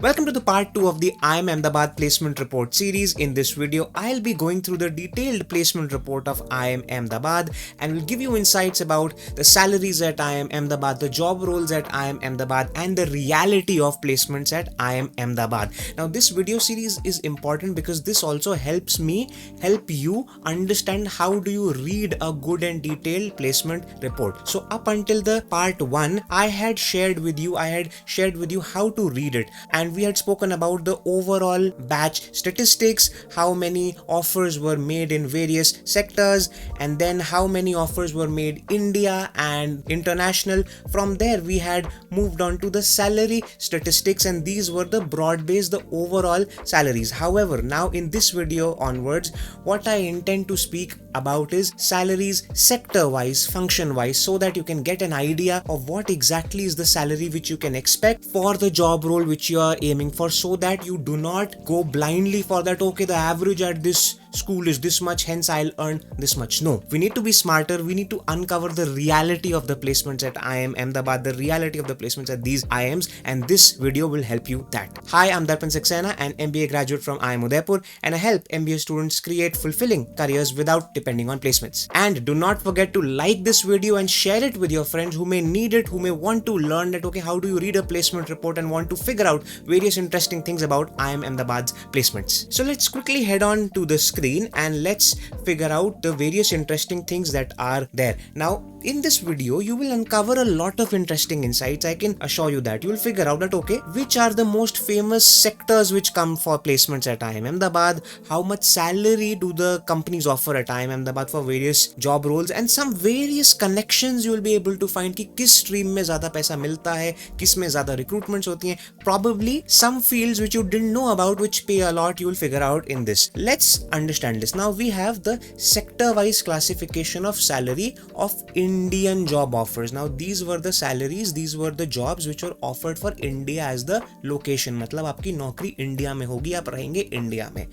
Welcome to the part 2 of the IIM Ahmedabad placement report series. In this video, I'll be going through the detailed placement report of IIM Ahmedabad and will give you insights about the salaries at IIM Ahmedabad, the job roles at IIM Ahmedabad, and the reality of placements at IIM Ahmedabad. Now, this video series is important because this also helps you understand how do you read a good and detailed placement report. So up until the part 1, I had shared with you how to read it, and we had spoken about the overall batch statistics, how many offers were made in various sectors, and then how many offers were made India and international. From there we had moved on to the salary statistics, and these were the broad-based, the overall salaries. However, now in this video onwards, what I intend to speak about is salaries sector-wise, function-wise, so that you can get an idea of what exactly is the salary which you can expect for the job role which you are aiming for, so that you do not go blindly for that, okay, the average at this school is this much, hence I'll earn this much. No, we need to be smarter. We need to uncover the reality of the placements at IIM Ahmedabad, the reality of the placements at these IIMs, and this video will help you that. Hi, I'm Darpan Saxena, an MBA graduate from IIM Udaipur, and I help MBA students create fulfilling careers without depending on placements. And do not forget to like this video and share it with your friends who may need it, who may want to learn that, okay, how do you read a placement report and want to figure out various interesting things about IIM Ahmedabad's placements. So let's quickly head on to the screen and let's figure out the various interesting things that are there. Now, in this video, you will uncover a lot of interesting insights. I can assure you that. You will figure out that, okay, which are the most famous sectors which come for placements at IIM Ahmedabad, how much salary do the companies offer at IIM Ahmedabad for various job roles, and some various connections you will be able to find कि किस stream में ज़्यादा पैसा मिलता है, किस में ज़्यादा recruitments होती हैं. Probably some fields which you didn't know about which pay a lot, you will figure out in this. Let's understand this. Now we have the sector-wise classification of salary of Indian job offers. Now these were the salaries, these were the jobs which were offered for India as the location. मतलब आपकी नौकरी India में होगी, आप रहेंगे India में.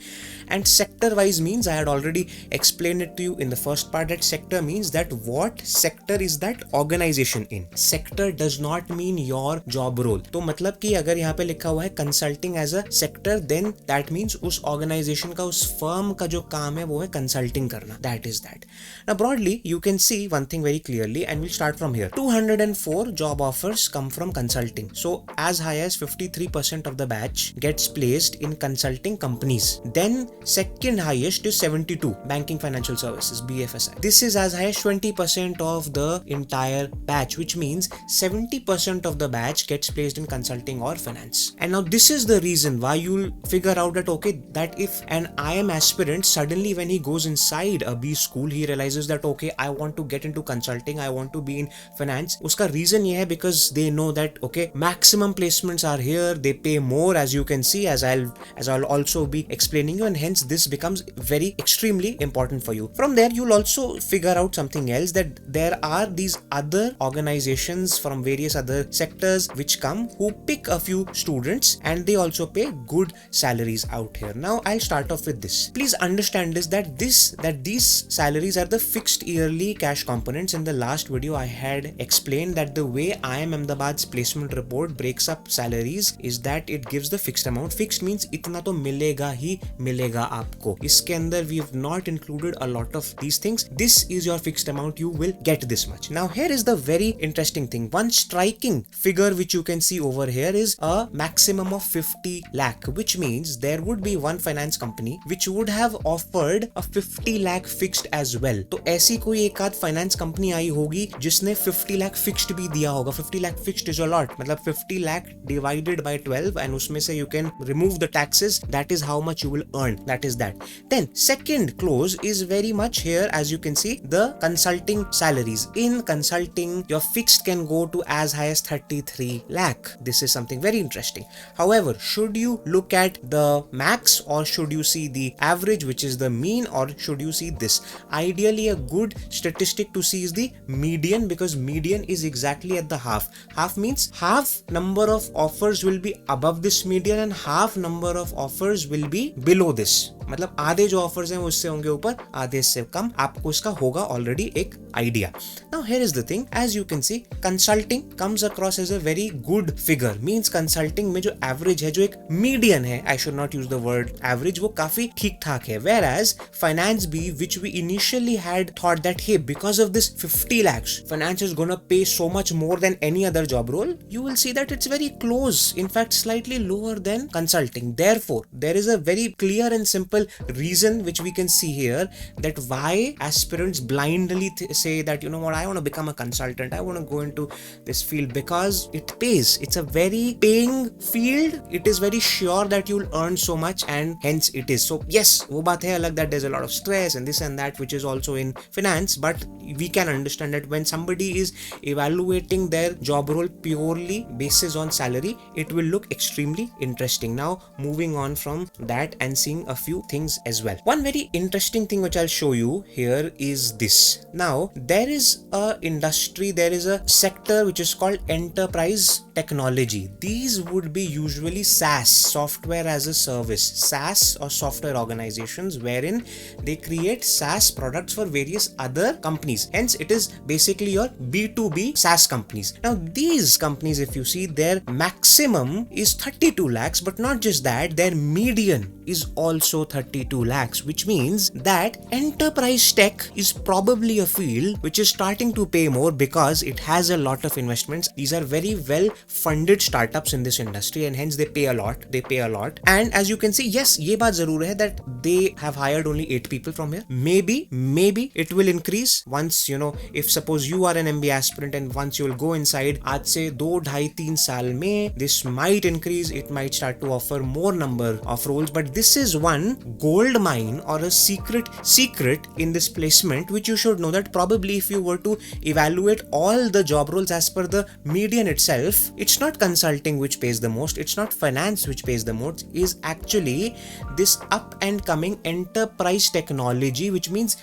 And sector-wise means, I had already explained it to you in the first part, that sector means that what sector is that organization in. Sector does not mean your job role. तो मतलब कि अगर यहाँ पे लिखा हुआ है consulting as a sector, then that means उस organization का, उस firm का जो काम है वो है consulting करना. That is that. Now broadly, you can see one thing very clearly, and we'll start from here. 204 job offers come from consulting. So as high as 53% of the batch gets placed in consulting companies. Then second highest is 72, banking financial services, BFSI. This is as high as 20% of the entire batch, which means 70% of the batch gets placed in consulting or finance. And now this is the reason why you'll figure out that, okay, that if an IIM aspirant suddenly when he goes inside a B school, he realizes that, okay, I want to get into consulting, I want to be in finance. Uska reason ye hai because they know that, okay, maximum placements are here, they pay more, as you can see, as I'll also be explaining you, and hence this becomes very extremely important for you. From there, you'll also figure out something else, that there are these other organizations from various other sectors which come, who pick a few students and they also pay good salaries out here. Now I'll start off with this. Please understand this, that these salaries are the fixed yearly cash components. In the last video, I had explained that the way IIM Ahmedabad's placement report breaks up salaries is that it gives the fixed amount. Fixed means इतना तो मिलेगा ही मिलेगा आपको. इसके अंदर we have not included a lot of these things. This is your fixed amount. You will get this much. Now here is the very interesting thing. One striking figure which you can see over here is a maximum of 50 lakh, which means there would be one finance company which would have offered a 50 lakh fixed as well. तो ऐसी कोई एक आध finance company आई होगी जिसने 50 lakh fixed भी दिया होगा. 50 lakh fixed is a lot, मतलब 50 लाख divided by 12, and उसमें से you can remove the taxes. That is how much you will earn. That is that. Then second clause is very much here, as you can see, the consulting salaries. In consulting, your fixed can go to as high as 33 lakh. This is something very interesting. However, should you look at the max, or should you see the average, which is the mean, or should you see this? Ideally, a good statistic to see is the median, because median is exactly at the half. Half means half number of offers will be above this median and half number of offers will be below this. मतलब आधे जो offers हैं वो इससे होंगे ऊपर, आधे से कम, आपको इसका होगा ऑलरेडी एक idea. Now here is the thing, as you can see consulting comes across as a very good figure. Means consulting में जो एवरेज है, जो एक मीडियन है, I should not use the word average, वो काफी ठीक ठाक है. वेयर एज फाइनेंस भी, which we initially had thought that hey because of this 50 lakhs finance is gonna pay so much more than any other job role, you will see that it's very close, in fact slightly lower than consulting. Therefore there is a very clear and simple reason which we can see here that why aspirants blindly say that, you know what, I want to become a consultant, I want to go into this field because it pays. It's a very paying field. It is very sure that you'll earn so much and hence it is. So yes, wo baat hai alag that there's a lot of stress and this and that which is also in finance, but we can understand that when somebody is evaluating their job role purely basis on salary, it will look extremely interesting. Now moving on from that and seeing a few things as well. One very interesting thing which I'll show you here is this. Now there is a industry, there is a sector which is called enterprise technology. These would be usually SaaS, software as a service, SaaS or software organizations, wherein they create SaaS products for various other companies. Hence it is basically your B2B SaaS companies. Now these companies, if you see, their maximum is 32 lakhs, but not just that, their median is also 32 lakhs, which means that enterprise tech is probably a field which is starting to pay more because it has a lot of investments. These are very well funded startups in this industry and hence they pay a lot. And as you can see, yes, ye baat zarur hai that they have hired only 8 people from here. Maybe it will increase once, you know, if suppose you are an MBA aspirant and once you will go inside, aaj se 2-2.5-3 saal mein, this might increase, it might start to offer more number of roles. But this is one gold mine or a secret in this placement which you should know, that probably if you were to evaluate all the job roles as per the median itself, it's not consulting which pays the most, it's not finance which pays the most, is actually this up and coming enterprise technology, which means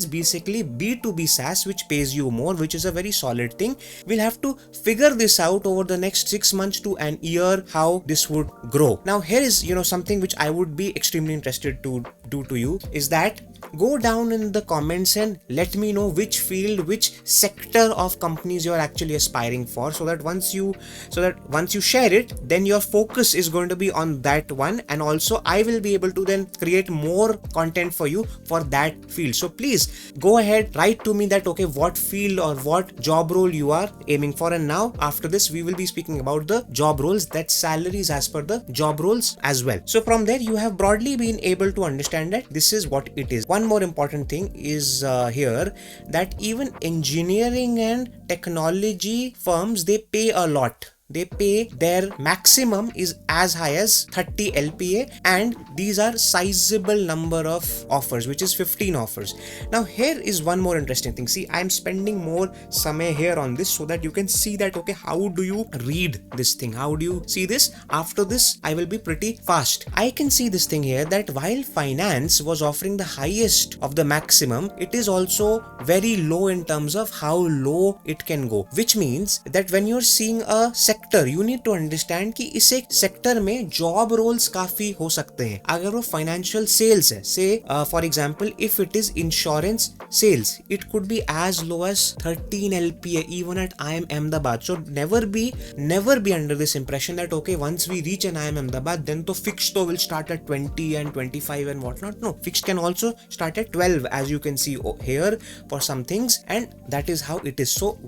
basically B2B SaaS, which pays you more, which is a very solid thing. We'll have to figure this out over the next 6 months to an year how this would grow. Now here is, you know, something which I would be extremely interested to do to you is that go down in the comments and let me know which field, which sector of companies you are actually aspiring for, so that once you share it, then your focus is going to be on that one, and also I will be able to then create more content for you for that field. So please go ahead, write to me that okay, what field or what job role you are aiming for. And now after this we will be speaking about the job roles, that salaries as per the job roles as well. So from there you have broadly been able to understand that this is what it is. One more important thing is here that even engineering and technology firms, they pay a lot. They pay, their maximum is as high as 30 LPA, and these are sizable number of offers, which is 15 offers. Now here is one more interesting thing. See, I'm spending more samay here on this so that you can see that okay, how do you read this thing, how do you see this. After this I will be pretty fast. I can see this thing here that while finance was offering the highest of the maximum, it is also very low in terms of how low it can go, which means that when you're seeing a sector, you need to understand कि इस एक sector में job roles काफी हो सकते हैं. अगर वो फाइनेंशियल सेल्स है, से for example if it is insurance sales, it could be as low as 13 LPA even at IIM Ahmedabad. So never be under this impression that okay, once we reach an IIM Ahmedabad, then to fixed will start at 20 and 25 and whatnot. No, fixed can also start at 12, as you can see here for some things, and that is how it is. So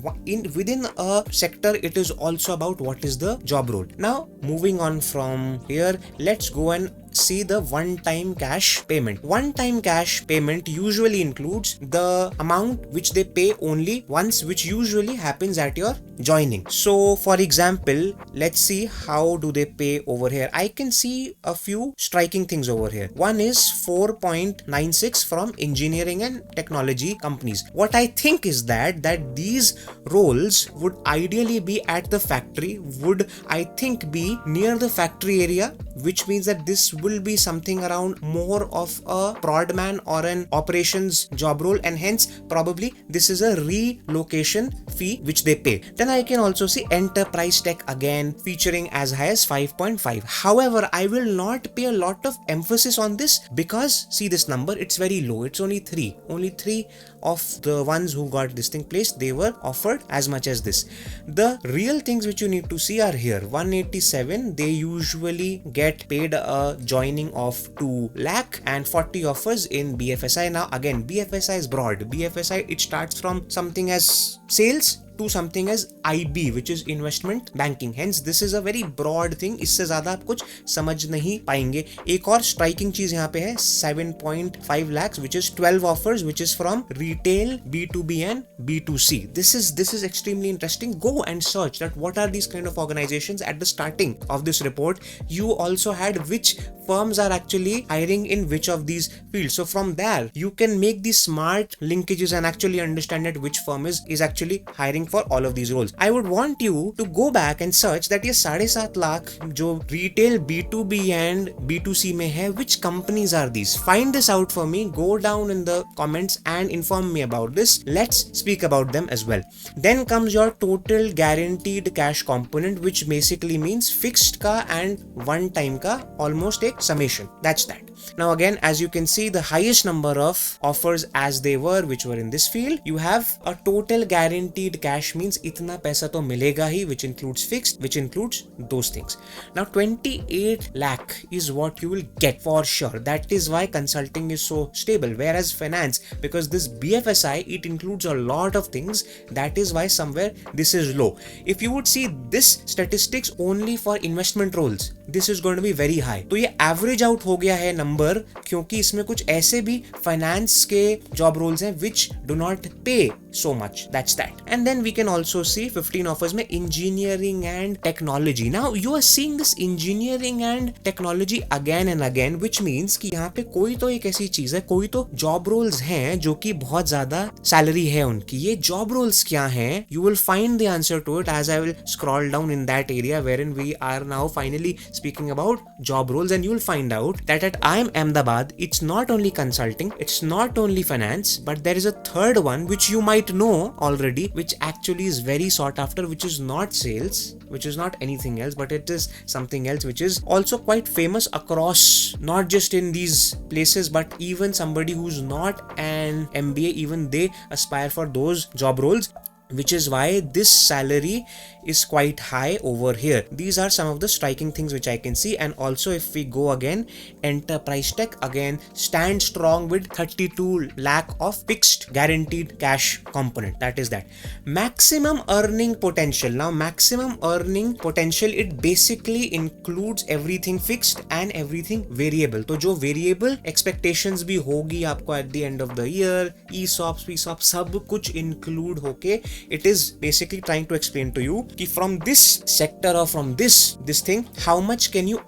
within a sector, it is also about what is the job role. Now moving on from here, let's go and see the one-time cash payment. One-time cash payment usually includes the amount which they pay only once, which usually happens at your joining. So for example, let's see how do they pay over here. I can see a few striking things over here. One is 4.96 from engineering and technology companies. What I think is that these roles would ideally be at the factory, would I think be near the factory area, which means that this will be something around more of a prod man or an operations job role, and hence probably this is a relocation fee which they pay. Then I can also see enterprise tech again featuring as high as 5.5. However, I will not pay a lot of emphasis on this because see this number, it's very low. It's only three of the ones who got this thing placed, they were offered as much as this. The real things which you need to see are here. 187, they usually get paid a joining of 2 lakh and 40 offers in BFSI. Now again, BFSI is broad. BFSI, it starts from something as sales to something as IB, which is investment banking. Hence this is a very broad thing. इससे ज़्यादा आप कुछ समझ नहीं पाएंगे. एक और striking चीज यहाँ पे है 7.5 lakhs, which is 12 offers, which is from retail, B2B and B2C. This is extremely interesting. Go and search that what are these kind of organizations. At the starting of this report, you also had which firms are actually hiring in which of these fields. So from there, you can make these smart linkages and actually understand that which firm is actually hiring for all of these roles. I would want you to go back and search that ये 7.5 लाख जो retail, B2B and B2C में है, which companies are these? Find this out for me. Go down in the comments and inform me about this. Let's speak about them as well. Then comes your total guaranteed cash component, which basically means fixed का and one time का almost a summation. That's that. Now again, as you can see, the highest number of offers as they were, which were in this field, you have a total guaranteed cash means इतना पैसा तो मिलेगा ही, which includes fixed, which includes those things. Now 28 lakh is what you will get for sure. That is why consulting is so stable. Whereas finance, because this BFSI, it includes a lot of things. That is why somewhere this is low. If you would see this statistics only for investment roles, this is going to be very high. तो ये average out हो गया है number, क्योंकि इसमें कुछ ऐसे भी फाइनेंस के जॉब रोल्स हैं which do not pay so much. That's that. And then we can also see 15 offers में engineering and technology. Now you are seeing this engineering and technology again and again, which means कि यहाँ पे कोई तो एक ऐसी चीज है, कोई तो जॉब रोल्स हैं जो कि बहुत ज्यादा सैलरी है उनकी. ये जॉब रोल्स क्या हैं? You will find the answer to it as I will scroll down in that area wherein we are now finally speaking about job roles, and you will find out that at IIM Ahmedabad, it's not only consulting, it's not only finance, but there is a third one which you might know already, which actually is very sought after, which is not sales, which is not anything else, but it is something else which is also quite famous across, not just in these places, but even somebody who's not an MBA, even they aspire for those job roles, which is why this salary is quite high over here. These are some of the striking things which I can see. And also if we go again, enterprise tech again stands strong with 32 lakh of fixed guaranteed cash component. That is that. Maximum earning potential. Now maximum earning potential, it basically includes everything fixed and everything variable. तो जो variable expectations भी होगी आपको at the end of the year, ESOPs, PSOPs सब कुछ include होके, it is basically trying to explain to you कि from this sector or from this thing, how much can you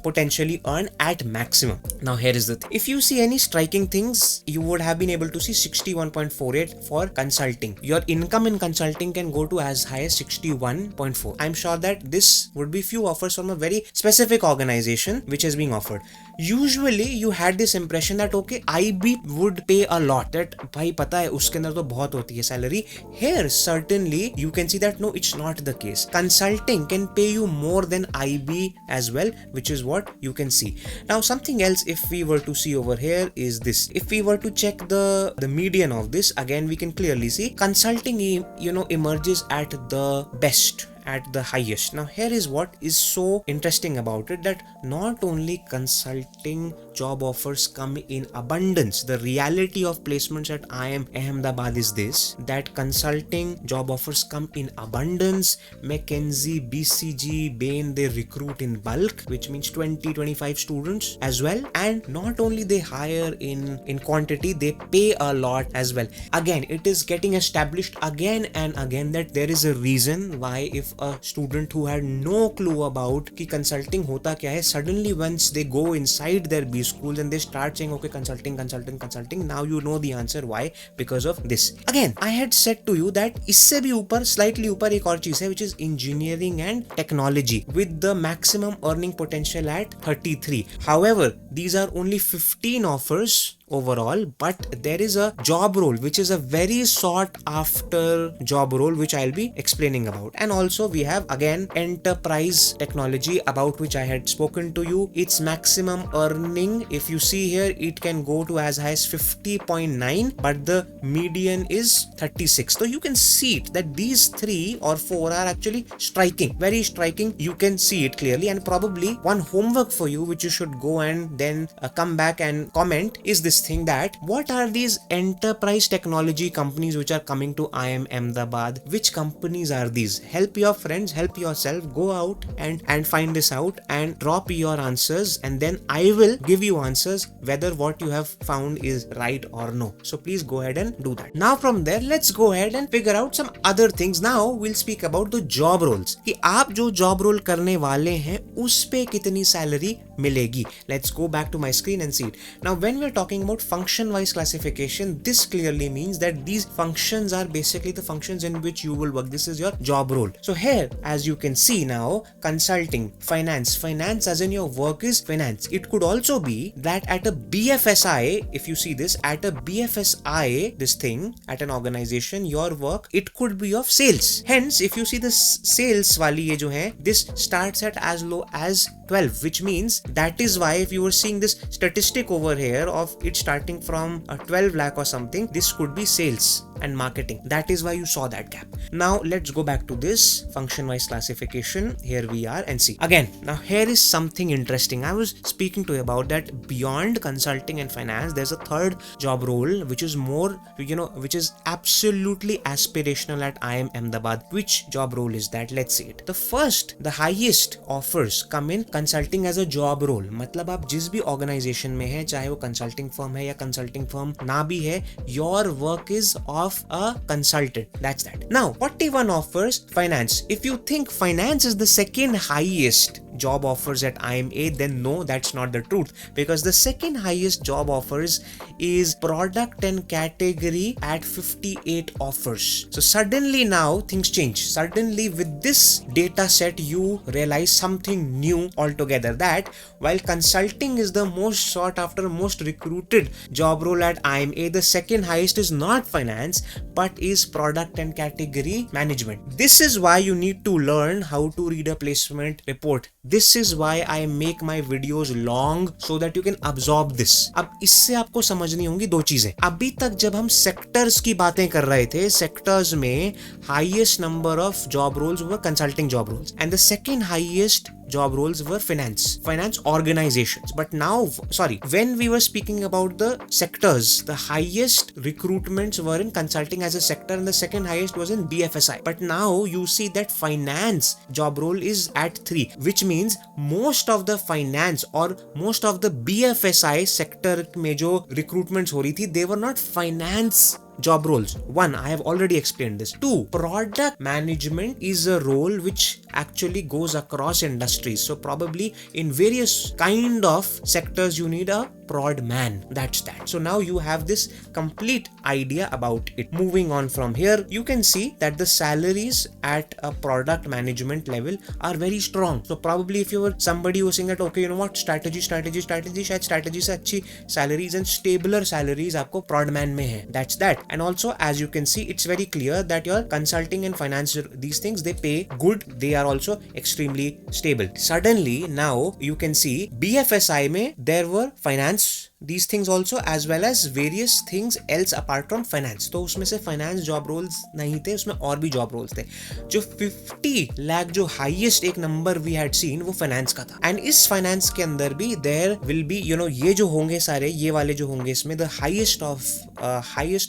potentially earn at maximum. Now here is the thing. If you see any striking things, you would have been able to see 61.48 for consulting. Your income in consulting can go to as high as 61.4. I'm sure that this would be few offers from a very specific organization which is being offered. Usually you had this impression that okay, IB would pay a lot, that भाई पता है उसके अंदर तो बहुत होती है salary. Here certainly you can see that no, it's not the case. Consulting can pay you more than IB as well, which is what you can see. Now something else if we were to see over here is this. If we were to check the median of this, again we can clearly see consulting emerges at the best, at the highest. Now here is what is so interesting about it, that not only consulting job offers come in abundance. The reality of placements at IIM Ahmedabad is this, that consulting job offers come in abundance. McKinsey, BCG, Bain, they recruit in bulk, which means 20-25 students as well. And not only they hire in quantity, they pay a lot as well. Again, it is getting established again and again that there is a reason why if a student who had no clue about कि consulting होता क्या है. Suddenly once they go inside their B schools and they start saying okay consulting, now you know the answer why, because of this. Again I had said to you that इससे भी ऊपर slightly ऊपर एक और चीज है which is engineering and technology with the maximum earning potential at 33. However, these are only 15 offers overall, but there is a job role which is a very sought after job role which I'll be explaining about. And also we have again enterprise technology, about which I had spoken to you. Its maximum earning, if you see here, it can go to as high as 50.9, but the median is 36. So you can see it that these 3 or 4 are actually striking, very striking. You can see it clearly, and probably one homework for you which you should go and then come back and comment is this thing, that what are these enterprise technology companies which are coming to IIM Ahmedabad? Which companies are these? Help your friends, help yourself, go out and find this out and drop your answers, and then I will give you answers whether what you have found is right or no. So please go ahead and do that. Now from there, let's go ahead and figure out some other things. Now we'll speak about the job roles, कि आप जो job role करने वाले हैं उस पे कितनी salary मिलेगी. Let's go back to my screen and see it. Now when we're talking about function wise classification, this clearly means that these functions are basically the functions in which you will work. This is your job role. So here, as you can see now, consulting, finance as in your work is finance. It could also be that at a BFSI, if you see this, at a BFSI, this thing at an organization, your work, it could be of sales. Hence, if you see this sales wali ye jo hai, this starts at as low as 12, which means that is why if you were seeing this statistic over here of it starting from a 12 lakh or something, this could be sales and marketing. That is why you saw that gap. Now let's go back to this function wise classification. Here we are and see again. Now here is something interesting. I was speaking to you about that beyond consulting and finance, there's a third job role which is more, which is absolutely aspirational at IIM Ahmedabad. Which job role is that? Let's see it. The highest offers come in consulting as a job role. मतलब आप जिस भी organization में है, चाहे वो consulting firm है या consulting firm ना भी है, your work is of a consultant. That's that. Now 41 offers finance. If you think finance is the second highest job offers at IIMA, then no, that's not the truth, because the second highest job offers is product and category at 58 offers. So suddenly now things change. Suddenly with this data set you realize something new altogether, that while consulting is the most sought after, most recruited job role at IIMA, the second highest is not finance but is product and category management. This is why you need to learn how to read a placement report. This is why I make my videos long, so that you can absorb this. अब इससे आपको समझनी होंगी दो चीजें. अभी तक जब हम सेक्टर्स की बातें कर रहे थे, सेक्टर्स में highest number of job roles were consulting job roles, and the second highest job roles were finance organizations. But now, when we were speaking about the sectors, the highest recruitments were in consulting as a sector and the second highest was in BFSI. But now you see that finance job role is at 3, which means most of the finance or most of the BFSI sector में जो recruitments हो रही थी, they were not finance job roles. 1, I have already explained this. 2, product management is a role which actually goes across industries. So probably in various kind of sectors you need a prod man. That's that. So now you have this complete idea about it. Moving on from here, you can see that the salaries at a product management level are very strong. So probably if you were somebody who was saying that okay, you know what, strategy शायद strategy से अच्छी salaries and stabler salaries आपको prod man में है. That's that. And also, as you can see, it's very clear that your consulting and finance, these things, they pay good. They are also extremely stable. Suddenly, now you can see BFSI mein there were finance, these things also, as well as various things else apart from finance. तो उसमें से finance job roles नहीं थे, उसमें और भी job roles थे. जो 50 lakh जो highest एक number we had seen वो finance का था. And इस finance के अंदर भी there will be, ये जो होंगे सारे, ये वाले जो होंगे इसमें, the highest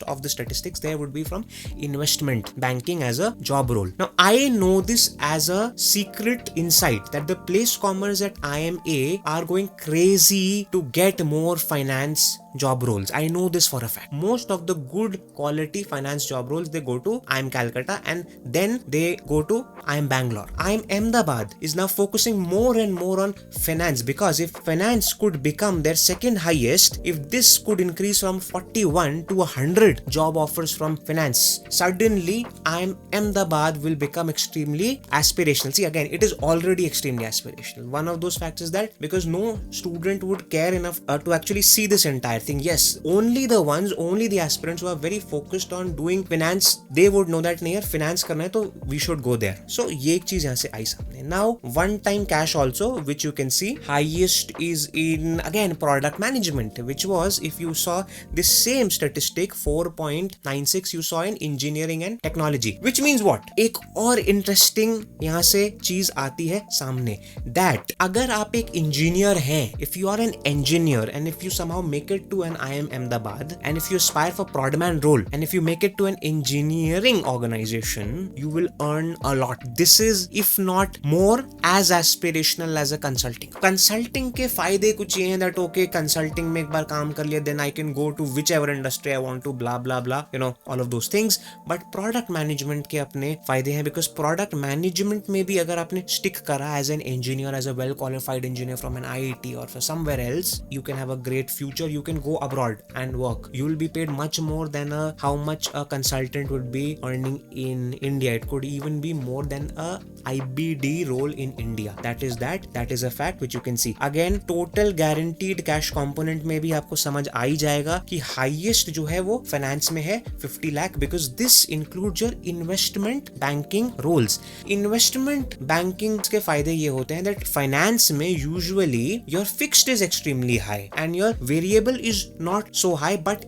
of the statistics there would be from investment banking as a job role. Now I know this as a secret insight that the place commerce at IIMA are going crazy to get more finance job roles. I know this for a fact. Most of the good quality finance job roles, they go to IIM Calcutta and then they go to IIM Bangalore. IIM Ahmedabad is now focusing more and more on finance, because if finance could become their second highest, if this could increase from 41 to 100 job offers from finance, suddenly IIM Ahmedabad will become extremely aspirational. See, again, it is already extremely aspirational. One of those facts is that because no student would care enough to actually see this entire thing. Yes, only the aspirants who are very focused on doing finance, they would know that नहीं यार finance करना है तो we should go there. So ये एक चीज यहाँ से आई सामने. Now one time cash also, which you can see highest is in again product management, which was, if you saw this same statistic 4.96 you saw in engineering and technology, which means what? एक और interesting यहाँ से चीज आती है सामने, that अगर आप एक engineer हैं, if you are an engineer and if you somehow make it to an IIM Ahmedabad and if you aspire for prodman role and if you make it to an engineering organization, you will earn a lot. This is if not more as aspirational as a consulting. Consulting के फायदे कुछ ये हैं that okay, consulting में एक बार काम कर लिया, then I can go to whichever industry I want to, blah blah blah, you know, all of those things. But product management के अपने फायदे हैं, because product management में भी अगर आपने stick करा as an engineer, as a well qualified engineer from an IIT or for somewhere else, you can have a great future. You can go abroad and work. You will be paid much more than how much a consultant would be earning in India. It could even be more than a IBD role in India. That is a fact which you can see. Again, total guaranteed cash component में भी आपको समझ आ ही जाएगा कि highest जो है वो finance में है 50 lakh, because this includes your investment banking roles. Investment banking के फायदे ये होते हैं that finance में usually your fixed is extremely high and your variable is not so high, but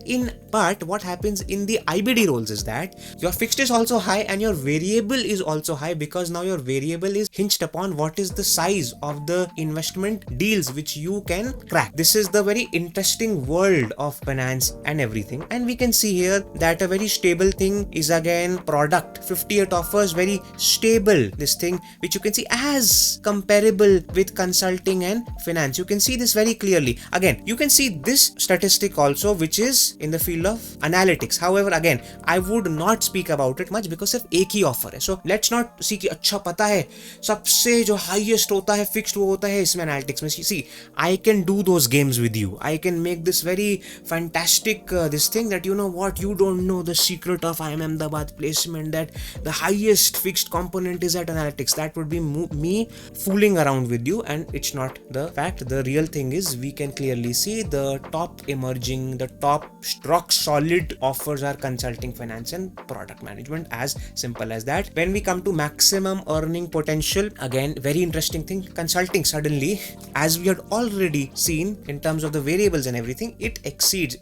what happens in the IBD roles is that your fixed is also high and your variable is also high, because now your variable is hinged upon what is the size of the investment deals which you can crack. This is the very interesting world of finance and everything. And we can see here that a very stable thing is again product. 58 offers, very stable this thing, which you can see as comparable with consulting and finance. You can see this very clearly. Again, you can see this statistic also, which is in the field of analytics. However, again, I would not speak about it much because सिर्फ एक ही offer है. So let's not see कि अच्छा पता है सबसे जो highest होता है fixed वो होता है इसमें analytics में. See, I can do those games with you. I can make this very fantastic this thing that you know what, you don't know the secret of IIM Ahmedabad placement, that the highest fixed component is at analytics. That would be me fooling around with you, and it's not the fact. The real thing is we can clearly see the top emerging, the top rock solid offers are consulting, finance and product management. As simple as that. When we come to maximum earning potential, again very interesting thing, consulting suddenly, as we had already seen in terms of the variables and everything, it exceeds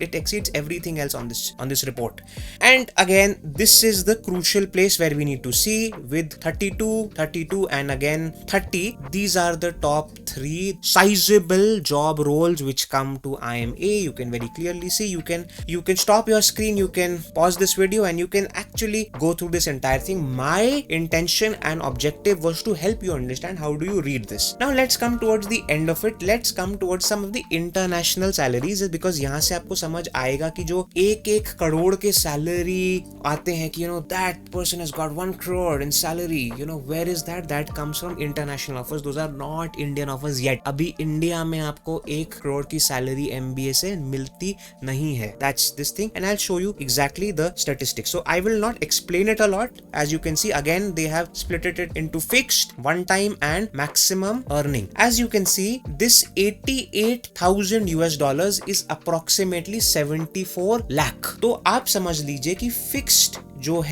everything else on this report. And again, this is the crucial place where we need to see with 32 and again 30. These are the top 3 sizable job roles which come to IMA. You can very clearly see. You can stop your screen, you can pause this video, and you can actually go through this entire thing. My intention and objective was to help you understand how do you read this. Now let's come towards the end of it. Let's come towards some of the international salaries, because यहाँ से आपको समझ आएगा कि जो 1 करोड़ के salary आते हैं कि you know that person has got 1 crore in salary, you know where is that comes from international offers. Those are not Indian offers yet. अभी इंडिया में आपको 1 करोड़ की salary MBA से मिलती नहीं है. That's this thing, and I'll show you exactly the statistics. So I will not explain it a lot. As you can see, again they have split it into fixed, one time and maximum earning. As you can see, this $88,000 is approximately 74 lakh. तो आप समझ लीजिए कि fixed जो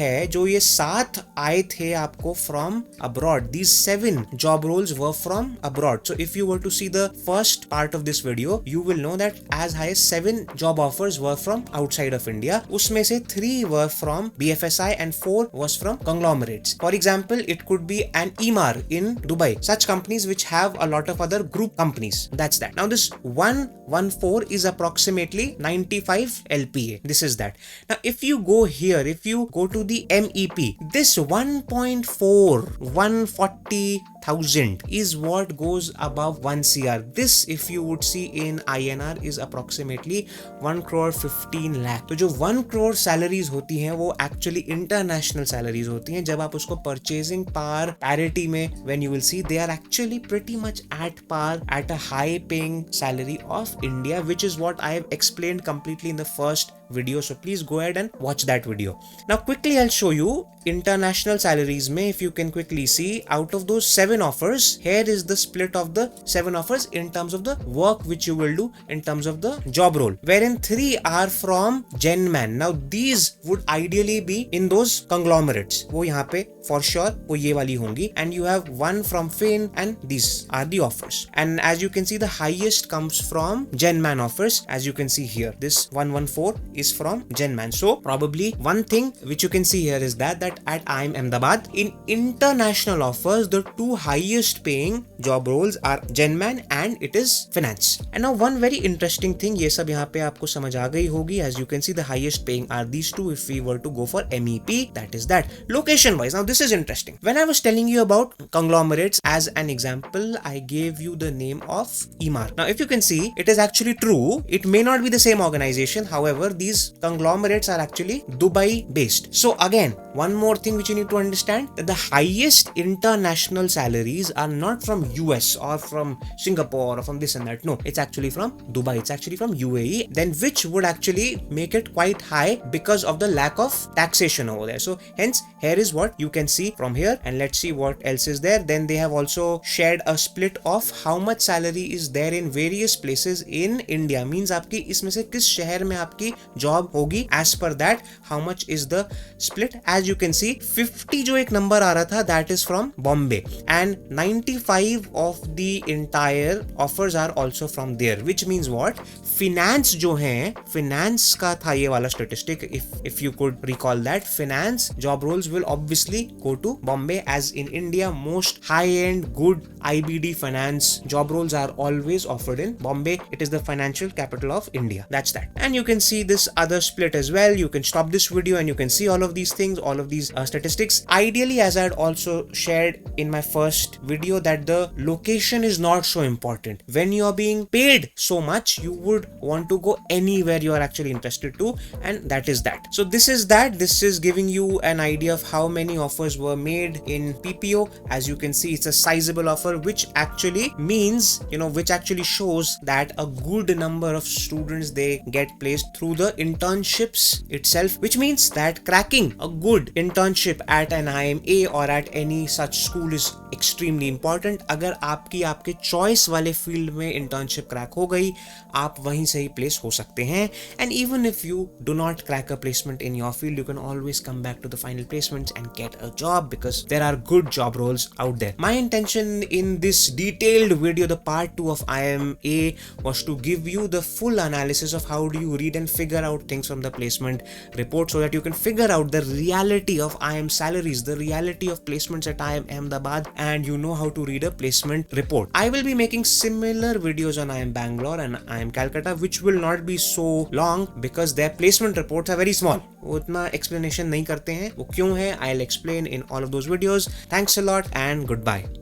ये 7 आए थे आपको from abroad. These 7 job roles were from abroad. So if you were to see the first part of this video, you will know that as high as 7 job offers were from outside of India. उसमें से 3 were from BFSI and 4 was from conglomerates. For example, it could be an EMAR in Dubai. Such companies which have a lot of other group companies. That's that. Now this 114 is approximately 95 LPA. This is that. Now if you go here, if you go to the MEP, this 1.4, 140 100,000 is what goes above 1 CR. This, if you would see in INR, is approximately 1 crore 15 lakh. तो जो 1 crore salaries होती हैं वो actually international salaries होती हैं. जब आप उसको purchasing power parity में, when you will see, they are actually pretty much at par at a high paying salary of India, which is what I have explained completely in the first video. So please go ahead and watch that video. Now quickly I'll show you international salaries mein, if you can quickly see, out of those 7 offers, here is the split of the 7 offers in terms of the work which you will do in terms of the job role, wherein 3 are from Genman. Now these would ideally be in those conglomerates. वो यहाँ पे for sure वो ये वाली होंगी, and you have 1 from Finn, and these are the offers. And as you can see, the highest comes from Genman offers. As you can see here, this 114 is from Genman. So probably one thing which you can see here is that at IIM Ahmedabad, in international offers, the 2 highest paying job roles are Genman and it is finance. And now one very interesting thing, ये सब यहाँ पे आपको समझ आ गई होगी. As you can see, the highest paying are these 2 if we were to go for MEP, that is that. Location wise, now this is interesting. When I was telling you about conglomerates as an example, I gave you the name of EMAR. Now if you can see, it is actually true. It may not be the same organization. However, these conglomerates are actually Dubai based. So again, one more thing which you need to understand, that the highest international salaries are not from US or from Singapore or from this and that. No, it's actually from Dubai. It's actually from UAE, then which would actually make it quite high because of the lack of taxation over there. So hence, here is what you can see from here, and let's see what else is there. Then they have also shared a split of how much salary is there in various places in India. Means आपकी इसमें से किस शहर में आपकी job होगी, as per that how much is the split. As you can see, 50 जो एक number आ रहा था, that is from Bombay, and 95 of the entire offers are also from there, which means what, finance जो है, finance का था ये वाला statistic, if you could recall that, finance job roles will obviously go to Bombay, as in India most high-end good IBD finance job roles are always offered in Bombay. It is the financial capital of India. That's that. And you can see this other split as well. You can stop this video and you can see all of these things, all of these statistics. Ideally, as I had also shared in my first video, that the location is not so important. When you are being paid so much, you would want to go anywhere you are actually interested to, and that is that. So this is that. This is giving you an idea of how many offers were made in PPO. As you can see, it's a sizable offer, which actually means, which actually shows that a good number of students, they get placed through the internships itself, which means that cracking a good internship at an IIMA or at any such school is extremely important. अगर आपके choice वाले field में internship crack हो गई, आप वहीं से ही place हो सकते हैं. And even if you do not crack a placement in your field, you can always come back to the final placements and get a job, because there are good job roles out there. My intention in this detailed video, the part 2 of IIMA, was to give you the full analysis of how do you read and figure out things from the placement report, so that you can figure out the reality of IIM salaries, the reality of placements at IIM Ahmedabad, and you know how to read a placement report. I will be making similar videos on IIM Bangalore and IIM Calcutta, which will not be so long because their placement reports are very small. वो उतना explanation नहीं करते हैं. वो क्यों है, I'll explain in all of those videos. Thanks a lot and goodbye.